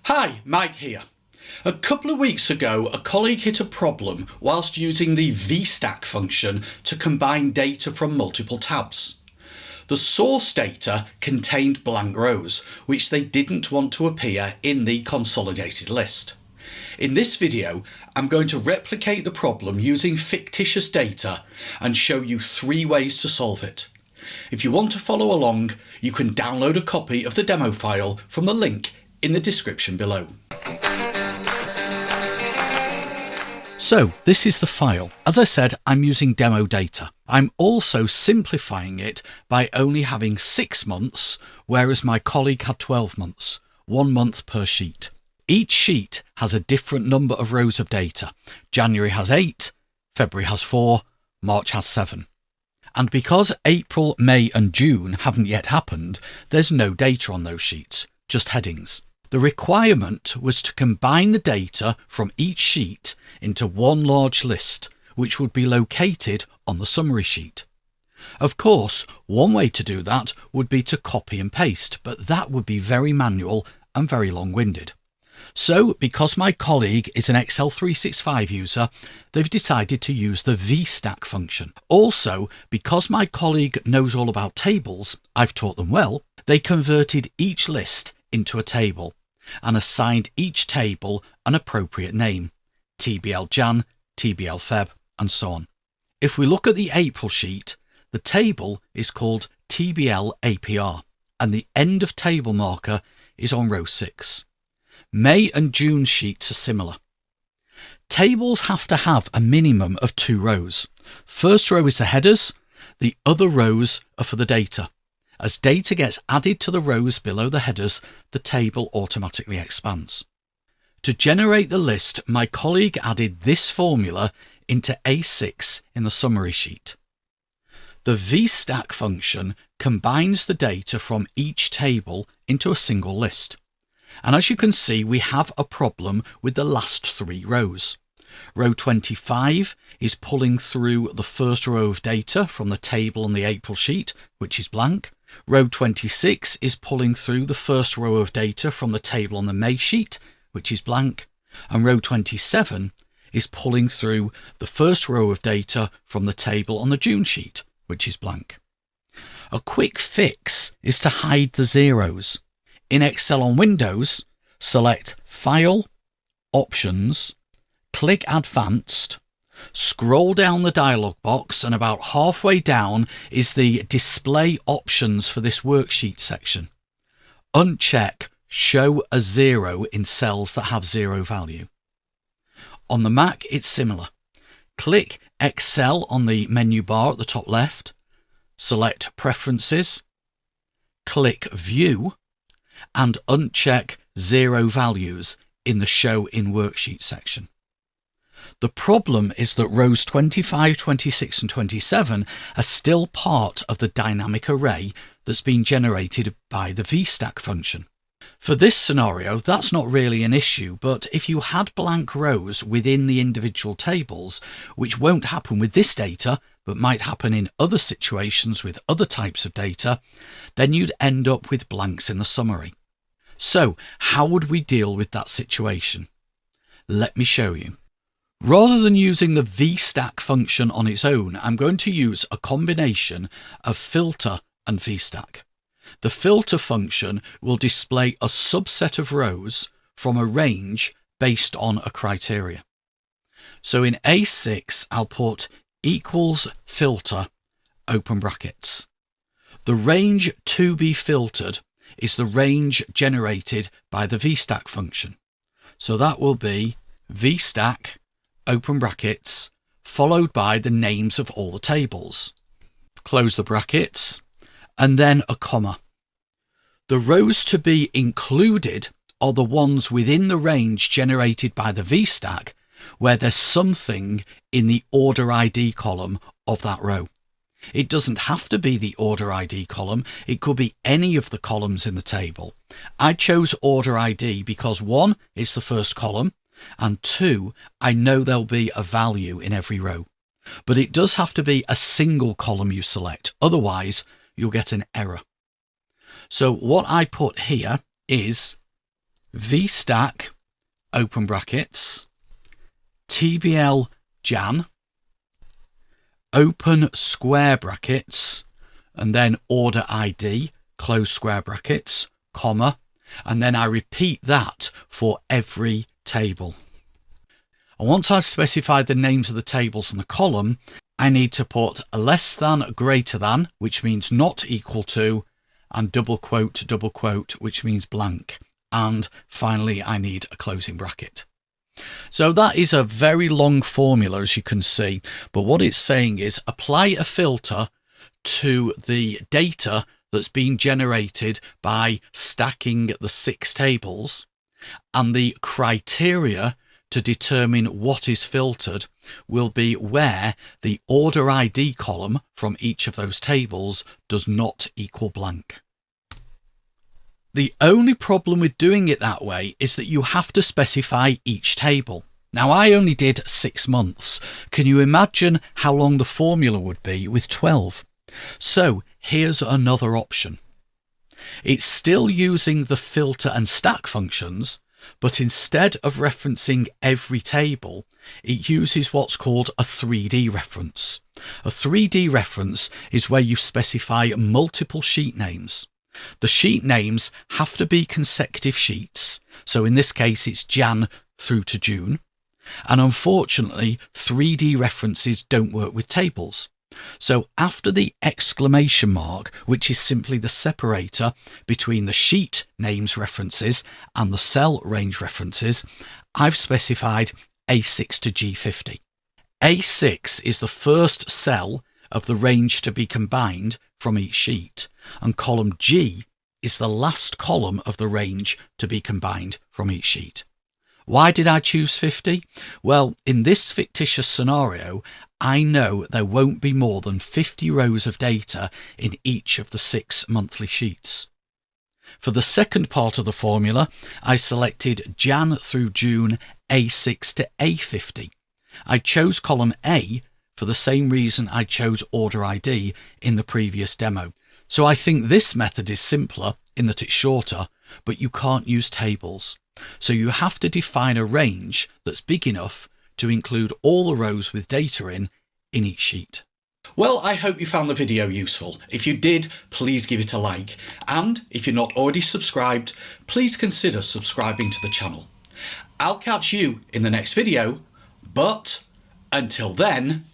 Hi, Mike here. A couple of weeks ago, a colleague hit a problem whilst using the VSTACK function to combine data from multiple tabs. The source data contained blank rows, which they didn't want to appear in the consolidated list. In this video, I'm going to replicate the problem using fictitious data and show you 3 ways to solve it. If you want to follow along, you can download a copy of the demo file from the link in the description below. So this is the file. As I said, I'm using demo data. I'm also simplifying it by only having 6 months, whereas my colleague had 12 months, 1 month per sheet. Each sheet has a different number of rows of data. January has 8, February has 4, March has 7. And because April, May and June haven't yet happened, there's no data on those sheets, just headings. The requirement was to combine the data from each sheet into one large list, which would be located on the summary sheet. Of course, one way to do that would be to copy and paste, but that would be very manual and very long-winded. So, because my colleague is an Excel 365 user, they've decided to use the VSTACK function. Also, because my colleague knows all about tables, I've taught them well, they converted each list into a table and assigned each table an appropriate name, tblJan, tblFeb and so on. If we look at the April sheet, the table is called tblApr and the end of table marker is on row 6. May and June sheets are similar. Tables have to have a minimum of 2 rows. First row is the headers, the other rows are for the data. As data gets added to the rows below the headers, the table automatically expands. To generate the list, my colleague added this formula into A6 in the summary sheet. The VSTACK function combines the data from each table into a single list. And as you can see, we have a problem with the last 3 rows. Row 25 is pulling through the first row of data from the table on the April sheet, which is blank. Row 26 is pulling through the first row of data from the table on the May sheet, which is blank. And row 27 is pulling through the first row of data from the table on the June sheet, which is blank. A quick fix is to hide the zeros. In Excel on Windows, select File, Options, click Advanced, scroll down the dialog box and about halfway down is the Display Options for this worksheet section. Uncheck Show a 0 in cells that have 0 value. On the Mac it's similar. Click Excel on the menu bar at the top left, select Preferences, click View and uncheck 0 values in the Show in Worksheet section. The problem is that rows 25, 26 and 27 are still part of the dynamic array that's been generated by the VSTACK function. For this scenario, that's not really an issue, but if you had blank rows within the individual tables, which won't happen with this data, but might happen in other situations with other types of data, then you'd end up with blanks in the summary. So, how would we deal with that situation? Let me show you. Rather than using the VSTACK function on its own, I'm going to use a combination of FILTER and VSTACK. The FILTER function will display a subset of rows from a range based on a criteria. So in A6, I'll put equals filter, open brackets. The range to be filtered is the range generated by the VSTACK function. So that will be VSTACK, open brackets, followed by the names of all the tables. Close the brackets, and then a comma. The rows to be included are the ones within the range generated by the VSTACK where there's something in the OrderID column of that row. It doesn't have to be the OrderID column, it could be any of the columns in the table. I chose OrderID because 1, it's the first column, and 2, I know there'll be a value in every row. But it does have to be a single column you select, otherwise you'll get an error. So what I put here is VSTACK, open brackets, tblJan, open square brackets, and then OrderID, close square brackets, comma, and then I repeat that for every table. And once I've specified the names of the tables in the column, I need to put a less than, greater than, which means not equal to, and double quote, which means blank. And finally, I need a closing bracket. So that is a very long formula, as you can see, but what it's saying is apply a filter to the data that's being generated by stacking the 6 tables, and the criteria to determine what is filtered will be where the order ID column from each of those tables does not equal blank. The only problem with doing it that way is that you have to specify each table. Now, I only did 6 months. Can you imagine how long the formula would be with 12? So here's another option. It's still using the filter and stack functions, but instead of referencing every table, it uses what's called a 3D reference. A 3D reference is where you specify multiple sheet names. The sheet names have to be consecutive sheets, so in this case it's Jan through to June, and unfortunately 3D references don't work with tables. So after the exclamation mark, which is simply the separator between the sheet names references and the cell range references, I've specified A6 to G50. A6 is the first cell of the range to be combined from each sheet, and column G is the last column of the range to be combined from each sheet. Why did I choose 50? Well, in this fictitious scenario, I know there won't be more than 50 rows of data in each of the 6 monthly sheets. For the second part of the formula, I selected Jan through June A6 to A50. I chose column A for the same reason I chose order ID in the previous demo. So I think this method is simpler in that it's shorter, but you can't use tables. So you have to define a range that's big enough to include all the rows with data in each sheet. Well, I hope you found the video useful. If you did, please give it a like. And if you're not already subscribed, please consider subscribing to the channel. I'll catch you in the next video, but until then,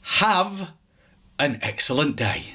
have an excellent day.